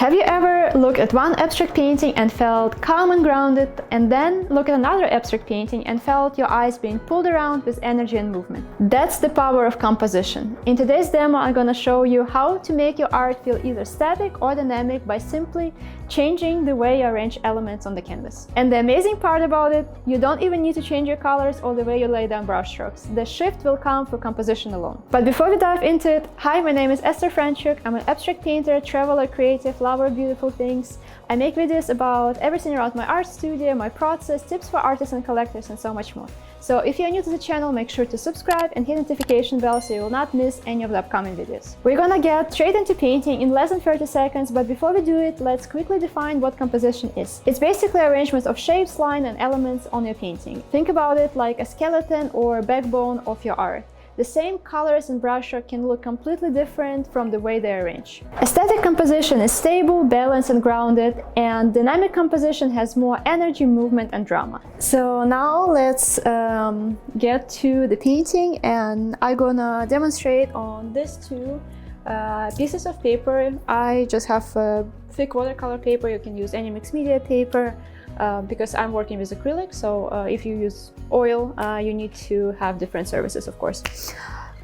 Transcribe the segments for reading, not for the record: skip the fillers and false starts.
Have you ever looked at one abstract painting and felt calm and grounded, and then look at another abstract painting and felt your eyes being pulled around with energy and movement? That's the power of composition. In today's demo, I'm gonna show you how to make your art feel either static or dynamic by simply changing the way you arrange elements on the canvas. And the amazing part about it, you don't even need to change your colors or the way you lay down brushstrokes. The shift will come through composition alone. But before we dive into it, hi, my name is Esther Franchuk. I'm an abstract painter, traveler, creative, lover of beautiful things. I make videos about everything around my art studio, my process, tips for artists and collectors, and so much more. So if you're new to the channel, make sure to subscribe and hit the notification bell so you will not miss any of the upcoming videos. We're gonna get straight into painting in less than 30 seconds, but before we do it, let's quickly define what composition is. It's basically arrangement of shapes, lines, and elements on your painting. Think about it like a skeleton or backbone of your art. The same colors and brushstroke can look completely different from the way they arrange. Aesthetic composition is stable, balanced, and grounded, and dynamic composition has more energy, movement, and drama. So now let's get to the painting, and I'm gonna demonstrate on these two pieces of paper. I just have thick watercolor paper. You can use any mixed media paper. Because I'm working with acrylic, so if you use oil, you need to have different surfaces, of course.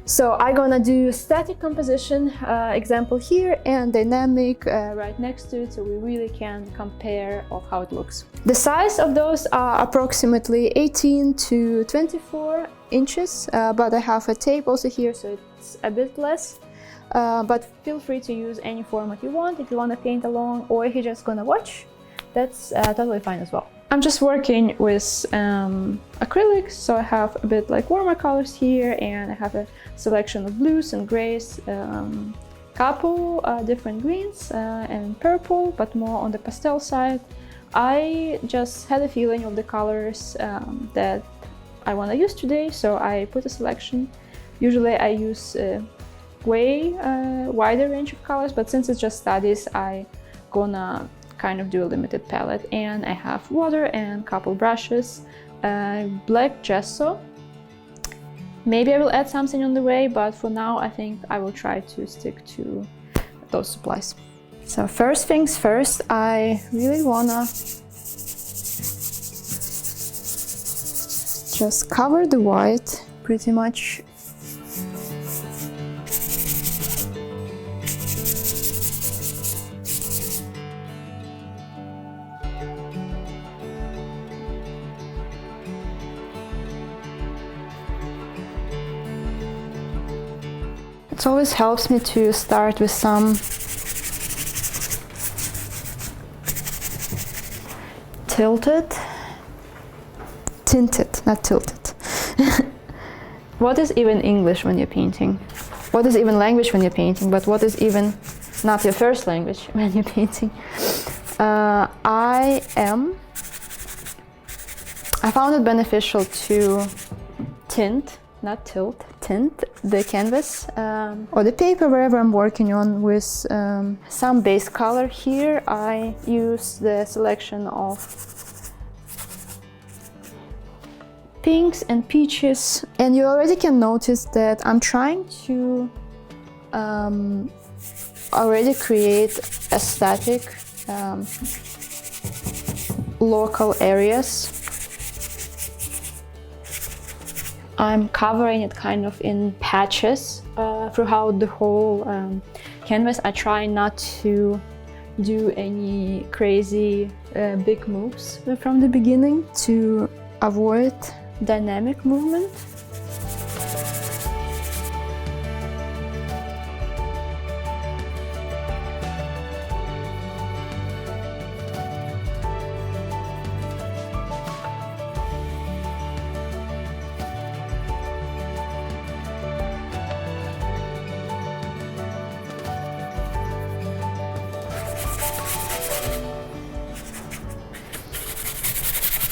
So I'm gonna do static composition example here and dynamic right next to it, so we really can compare of how it looks. The size of those are approximately 18 to 24 inches, but I have a tape also here, so it's a bit less. But feel free to use any format you want if you want to paint along, or if you're just gonna watch. That's totally fine as well. I'm just working with acrylics, so I have a bit like warmer colors here, and I have a selection of blues and grays, couple different greens and purple, but more on the pastel side. I just had a feeling of the colors that I want to use today, so I put a selection. Usually I use way wider range of colors, but since it's just studies, I gonna kind of do a limited palette, and I have water and couple brushes, black gesso. Maybe I will add something on the way, but for now I think I will try to stick to those supplies. So first things first, I really wanna just cover the white pretty much. It always helps me to start with some tinted, not tilted. What is even English when you're painting? What is even language when you're painting? But what is even not your first language when you're painting? I found it beneficial to tint, not tilt, tint the canvas or the paper wherever I'm working on with some base color. Here I use the selection of pinks and peaches, and you already can notice that I'm trying to already create aesthetic local areas. I'm covering it kind of in patches throughout the whole canvas. I try not to do any crazy big moves from the beginning to avoid dynamic movement.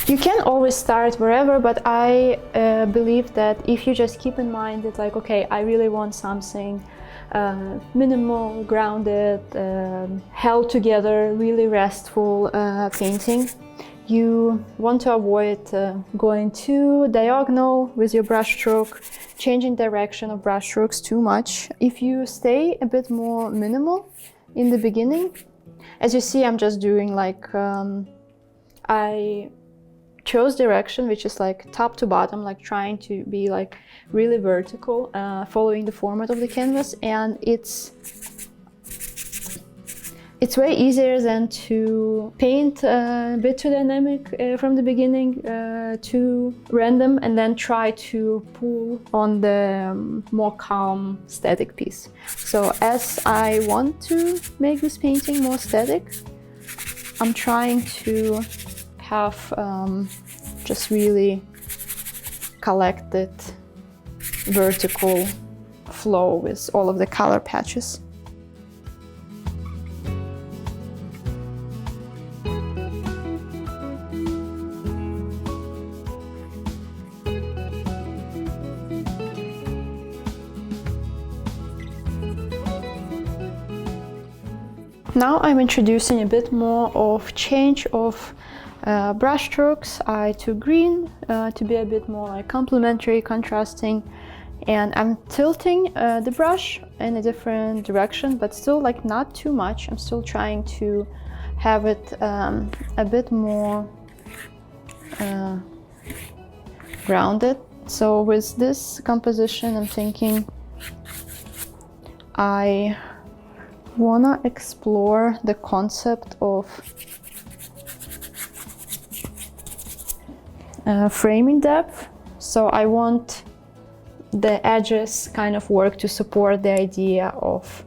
You can always start wherever, but I believe that if you just keep in mind that, like, okay, I really want something minimal, grounded, held together, really restful painting, you want to avoid going too diagonal with your brushstroke, changing direction of brushstrokes too much. If you stay a bit more minimal in the beginning, As you see, I'm just doing like, I chose direction, which is like top to bottom, like trying to be like really vertical, following the format of the canvas, and it's way easier than to paint a bit too dynamic from the beginning, too random, and then try to pull on the more calm static piece. So as I want to make this painting more static, I'm trying to have just really collected vertical flow with all of the color patches. Now I'm introducing a bit more of change of brush strokes. I took green to be a bit more like complementary, contrasting, and I'm tilting the brush in a different direction, but still like not too much. I'm still trying to have it a bit more grounded. So with this composition, I'm thinking I wanna explore the concept of framing depth. So I want the edges kind of work to support the idea of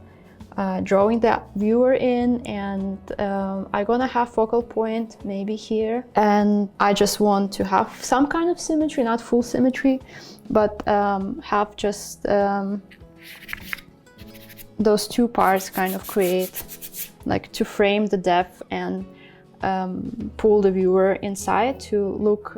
drawing the viewer in, and I'm gonna have focal point maybe here, and I just want to have some kind of symmetry, not full symmetry, but have just those two parts kind of create, like, to frame the depth and pull the viewer inside to look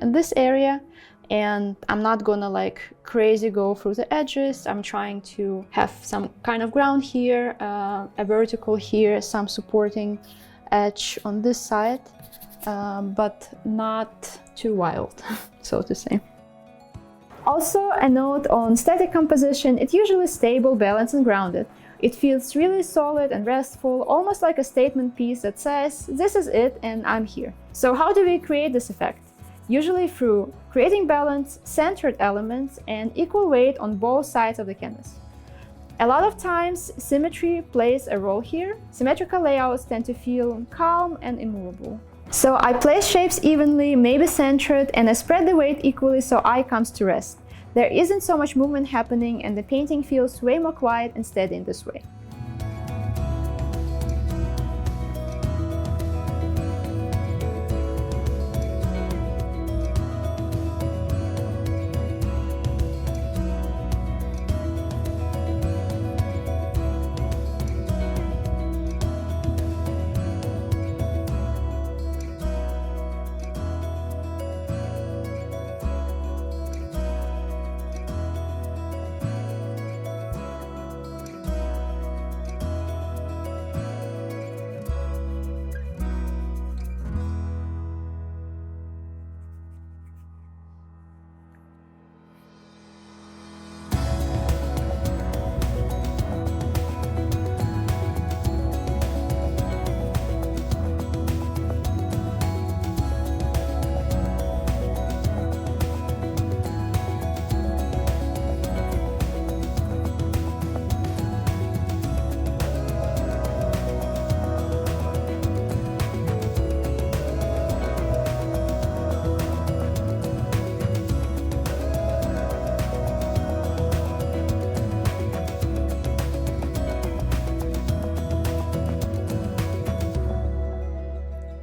in this area. And I'm not gonna like crazy go through the edges. I'm trying to have some kind of ground here, a vertical here, some supporting edge on this side, but not too wild, so to say. Also, a note on static composition: it's usually stable, balanced, and grounded. It feels really solid and restful, almost like a statement piece that says, this is it and I'm here. So how do we create this effect? Usually through creating balanced, centered elements and equal weight on both sides of the canvas. A lot of times, symmetry plays a role here. Symmetrical layouts tend to feel calm and immovable. So I place shapes evenly, maybe centered, and I spread the weight equally so eye comes to rest. There isn't so much movement happening, and the painting feels way more quiet and steady in this way.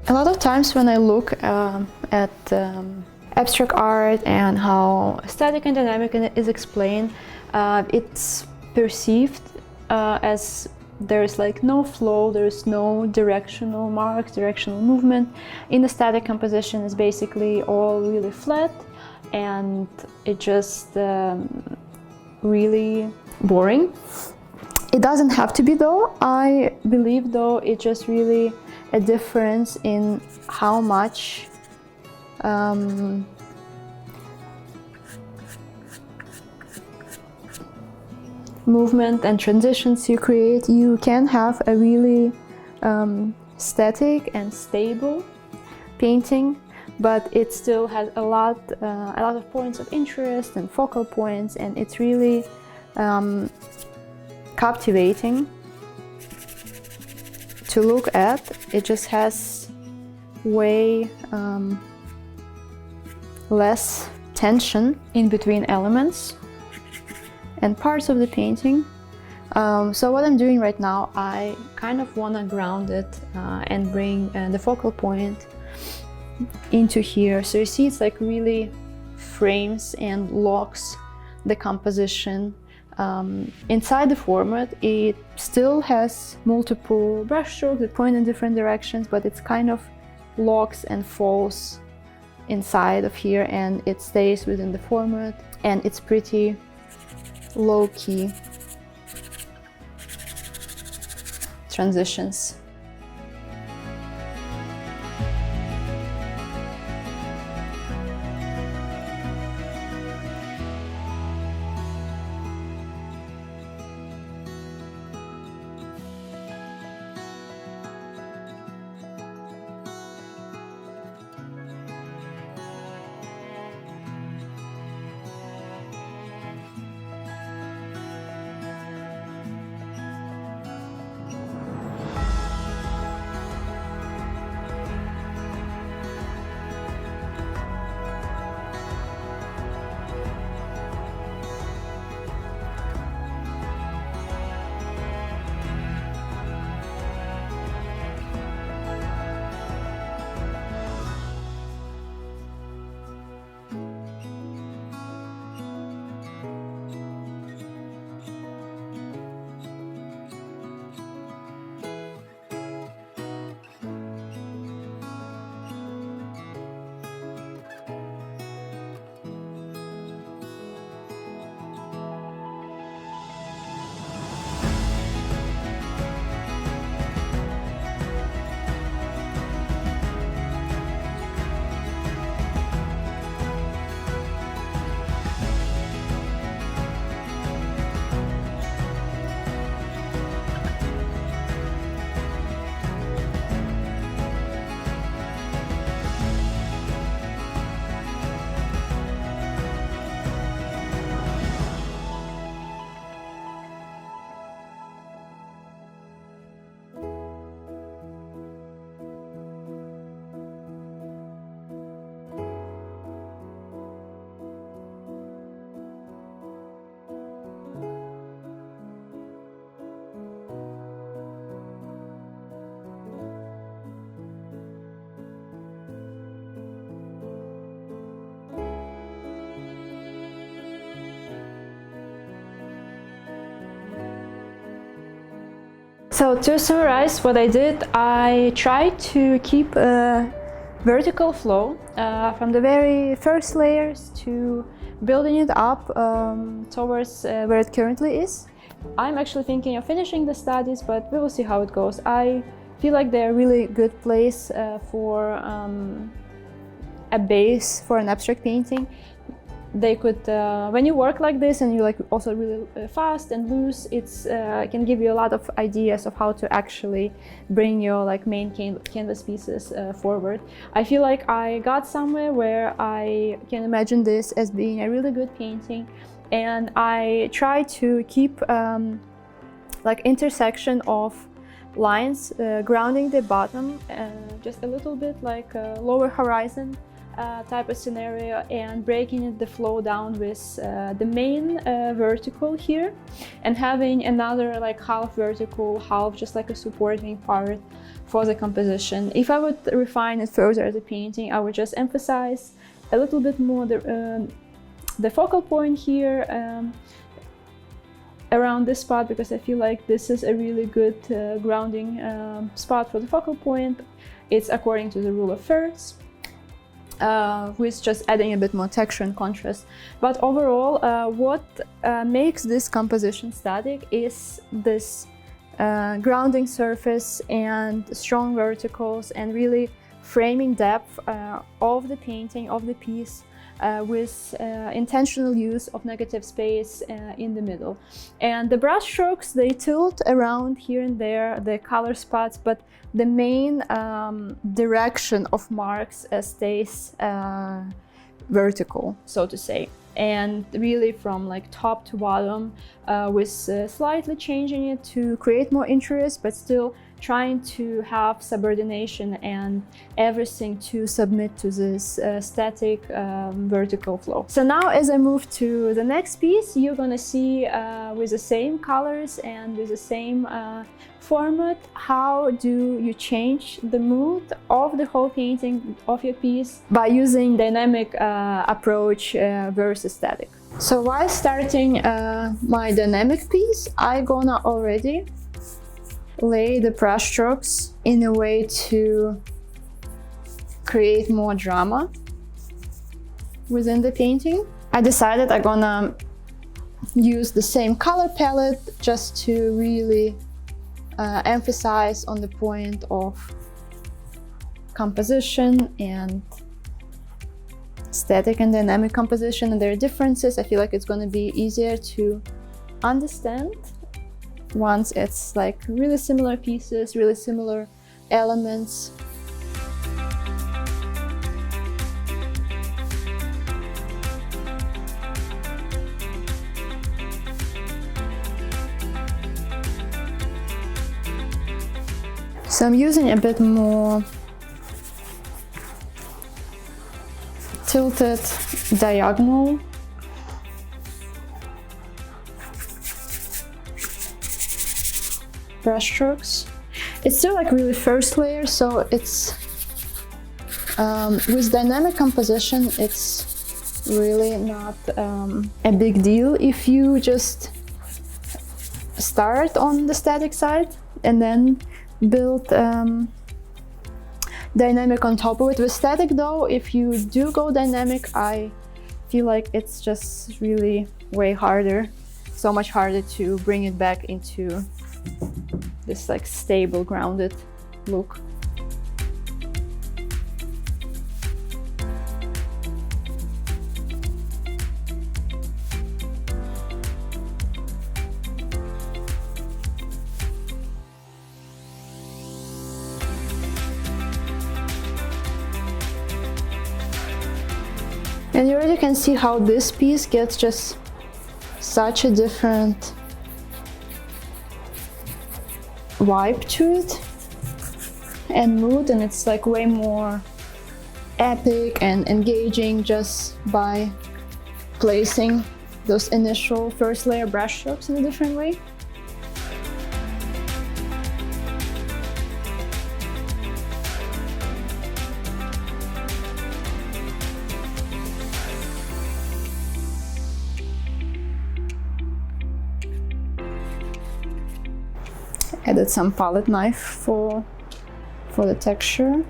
A lot of times when I look at abstract art and how static and dynamic is explained, it's perceived as there's like no flow, there's no directional marks, directional movement. In the static composition, is basically all really flat, and it just really boring. It doesn't have to be though. I believe though it's just really a difference in how much movement and transitions you create. You can have a really static and stable painting, but it still has a lot of points of interest and focal points, and it's really captivating to look at. It just has way less tension in between elements and parts of the painting. So what I'm doing right now, I kind of want to ground it and bring the focal point into here. So you see it's like really frames and locks the composition. Inside the format, it still has multiple brush strokes that point in different directions, but it's kind of locks and falls inside of here, and it stays within the format, and it's pretty low-key transitions. So to summarize what I did, I tried to keep a vertical flow from the very first layers to building it up towards where it currently is. I'm actually thinking of finishing the studies, but we will see how it goes. I feel like they're a really good place for a base for an abstract painting. They could, when you work like this and you like also really fast and loose, it's can give you a lot of ideas of how to actually bring your like main canvas pieces forward. I feel like I got somewhere where I can imagine this as being a really good painting, and I try to keep like intersection of lines grounding the bottom just a little bit, like a lower horizon type of scenario, and breaking the flow down with the main vertical here, and having another like half vertical, half just like a supporting part for the composition. If I would refine it further as a painting, I would just emphasize a little bit more the focal point here around this spot, because I feel like this is a really good grounding spot for the focal point. It's according to the rule of thirds, with just adding a bit more texture and contrast. But overall, what makes this composition static is this grounding surface and strong verticals, and really framing depth of the painting, of the piece, with intentional use of negative space in the middle. And the brush strokes, they tilt around here and there, the color spots, but the main direction of marks stays vertical, so to say. And really from like top to bottom, with slightly changing it to create more interest, but still trying to have subordination and everything to submit to this static vertical flow. So now as I move to the next piece, you're gonna see with the same colors and with the same format, how do you change the mood of the whole painting, of your piece, by using dynamic approach versus static. So while starting my dynamic piece, I'm gonna already lay the brush strokes in a way to create more drama within the painting. I decided I'm gonna use the same color palette just to really emphasize on the point of composition and static and dynamic composition and their differences. I feel like it's going to be easier to understand once it's like really similar pieces, really similar elements. So I'm using a bit more tilted diagonal brush strokes. It's still like really first layer, so it's with dynamic composition, it's really not a big deal if you just start on the static side and then build dynamic on top of it. With static though, if you do go dynamic, I feel like it's just really way harder, so much harder to bring it back into this like stable, grounded look. And you already can see how this piece gets just such a different vibe to it and mood, and it's like way more epic and engaging just by placing those initial first layer brush strokes in a different way. Added some palette knife for the texture.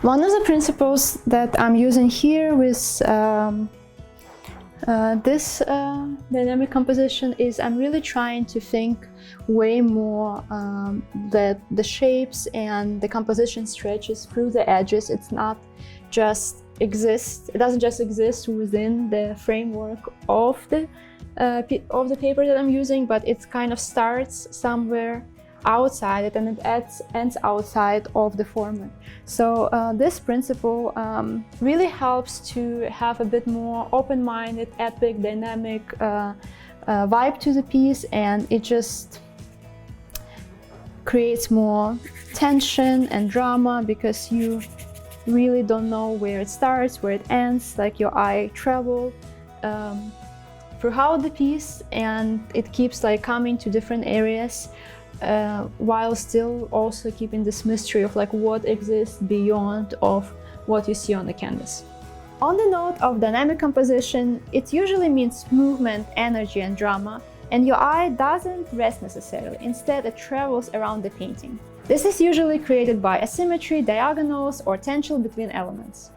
One of the principles that I'm using here with this dynamic composition is I'm really trying to think way more that the shapes and the composition stretches through the edges. It's not just it doesn't just exist within the framework of the paper that I'm using, but it kind of starts somewhere outside it and it ends outside of the format. So this principle really helps to have a bit more open-minded, epic, dynamic vibe to the piece, and it just creates more tension and drama because you really don't know where it starts, where it ends, like your eye travel throughout the piece, and it keeps like coming to different areas while still also keeping this mystery of like what exists beyond of what you see on the canvas. On the note of dynamic composition, it usually means movement, energy, and drama, and your eye doesn't rest necessarily. Instead, it travels around the painting. This is usually created by asymmetry, diagonals, or tension between elements.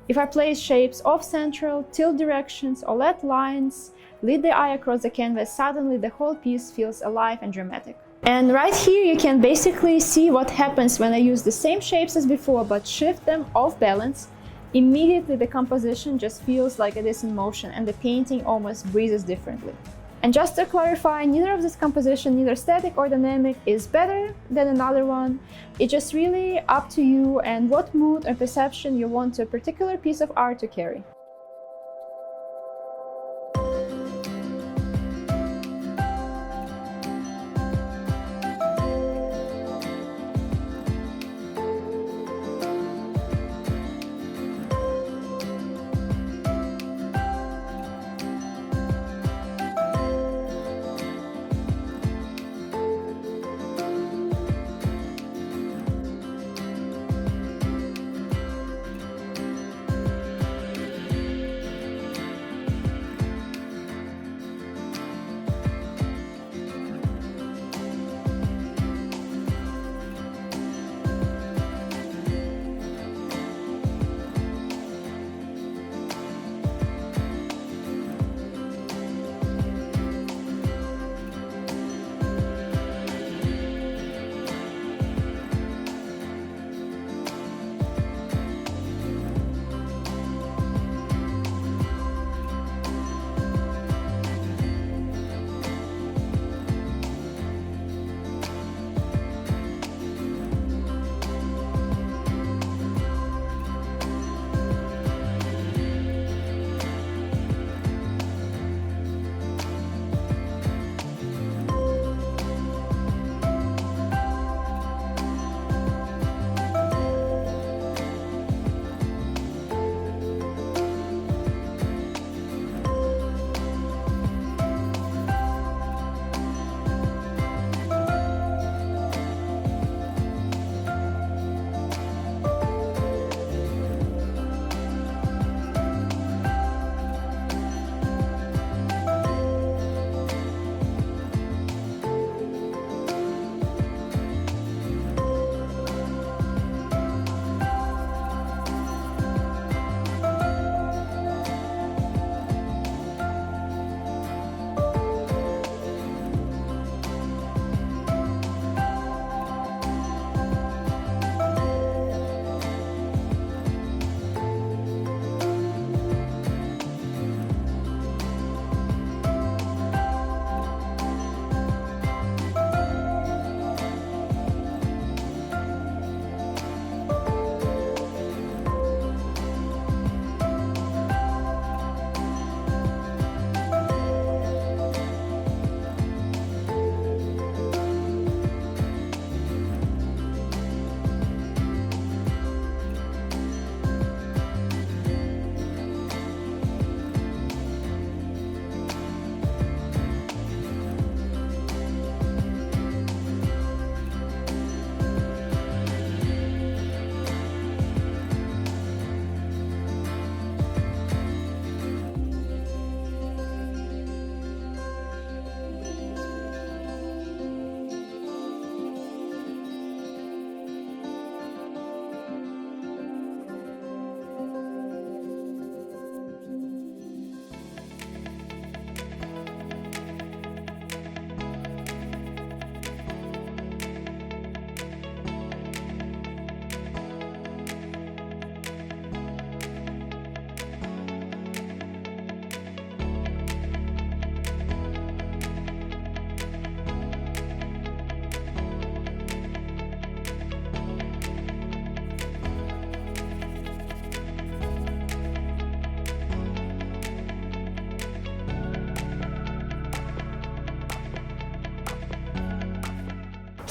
If I place shapes off-central, tilt directions, or let lines lead the eye across the canvas, suddenly the whole piece feels alive and dramatic. And right here you can basically see what happens when I use the same shapes as before but shift them off balance. Immediately the composition just feels like it is in motion and the painting almost breathes differently. And just to clarify, neither of this composition, neither static or dynamic, is better than another one. It's just really up to you and what mood or perception you want a particular piece of art to carry.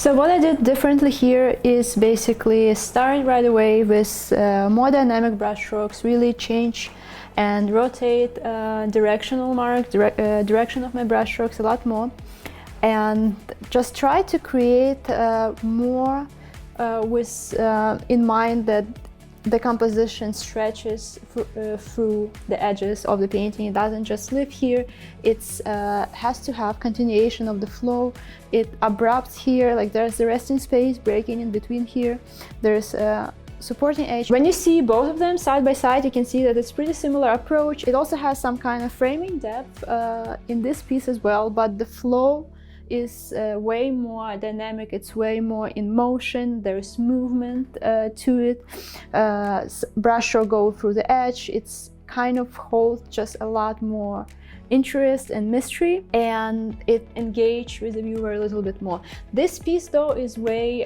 So what I did differently here is basically start right away with more dynamic brush strokes, really change and rotate direction of my brush strokes a lot more, and just try to create more with in mind that the composition stretches through the edges of the painting. It doesn't just live here, it has to have continuation of the flow. It abrupts here, like there's the resting space breaking in between here. There's a supporting edge. When you see both of them side by side, you can see that it's pretty similar approach. It also has some kind of framing depth in this piece as well, but the flow is way more dynamic, it's way more in motion, there's movement to it. Brush stroke go through the edge, it's kind of holds just a lot more interest and mystery, and it engages with the viewer a little bit more. This piece though is way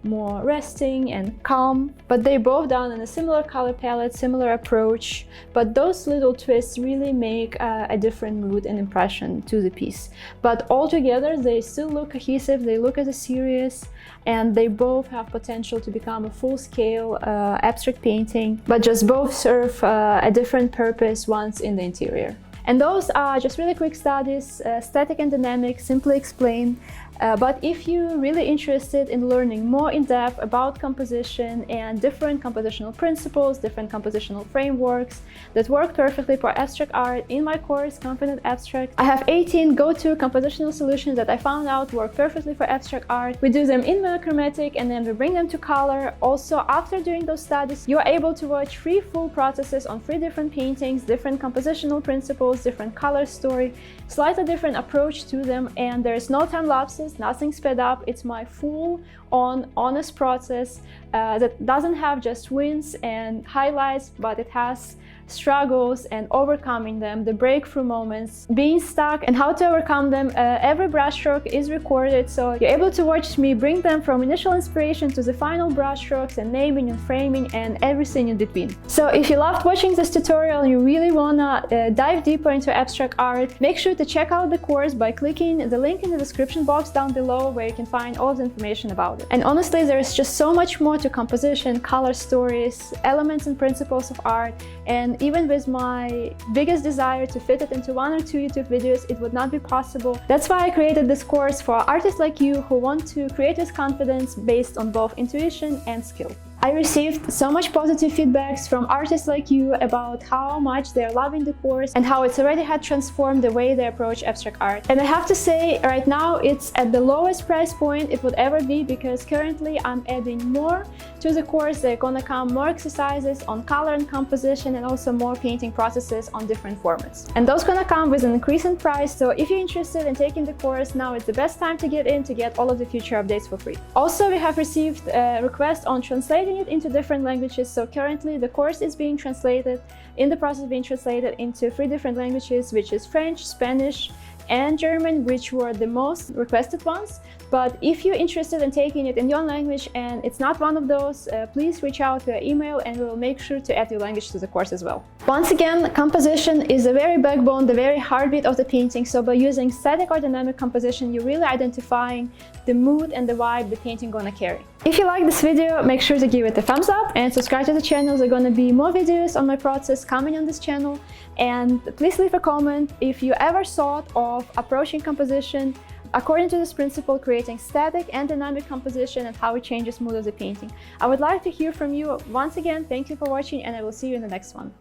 more resting and calm, but they both done in a similar color palette, similar approach, but those little twists really make a different mood and impression to the piece. But altogether they still look cohesive, they look as a series, and they both have potential to become a full-scale abstract painting, but just both serve a different purpose once in the interior. And those are just really quick studies, static and dynamic, simply explained. But if you're really interested in learning more in depth about composition and different compositional principles, different compositional frameworks that work perfectly for abstract art in my course, Confident Abstract, I have 18 go-to compositional solutions that I found out work perfectly for abstract art. We do them in monochromatic and then we bring them to color. Also, after doing those studies, you are able to watch 3 full processes on 3 different paintings, different compositional principles, different color story, slightly different approach to them, and there's no time lapses, nothing sped up. It's my full-on honest process that doesn't have just wins and highlights, but it has struggles and overcoming them, the breakthrough moments, being stuck and how to overcome them. Every brushstroke is recorded, so you're able to watch me bring them from initial inspiration to the final brushstrokes and naming and framing and everything in between. So if you loved watching this tutorial and you really wanna dive deeper into abstract art, make sure to check out the course by clicking the link in the description box down below, where you can find all the information about it. And honestly, there's just so much more to composition, color stories, elements and principles of art, and even with my biggest desire to fit it into 1 or 2 YouTube videos, it would not be possible. That's why I created this course for artists like you who want to create with confidence based on both intuition and skill. I received so much positive feedbacks from artists like you about how much they're loving the course and how it's already had transformed the way they approach abstract art. And I have to say, right now it's at the lowest price point it would ever be, because currently I'm adding more to the course. There are gonna come more exercises on color and composition, and also more painting processes on different formats. And those gonna come with an increase in price, so if you're interested in taking the course, now is the best time to get in to get all of the future updates for free. Also, we have received a request on translating it into different languages, so currently the course is being translated, in the process of being translated into 3 different languages, which is French, Spanish, and German, which were the most requested ones. But if you're interested in taking it in your language and it's not one of those, please reach out to our email and we will make sure to add your language to the course as well. Once again, composition is the very backbone, the very heartbeat of the painting, so by using static or dynamic composition, you're really identifying the mood and the vibe the painting gonna carry. If you like this video, make sure to give it a thumbs up and subscribe to the channel. There are gonna be more videos on my process coming on this channel. And please leave a comment if you ever thought of approaching composition according to this principle, creating static and dynamic composition, and how it changes mood of the painting. I would like to hear from you. Once again, thank you for watching, and I will see you in the next one.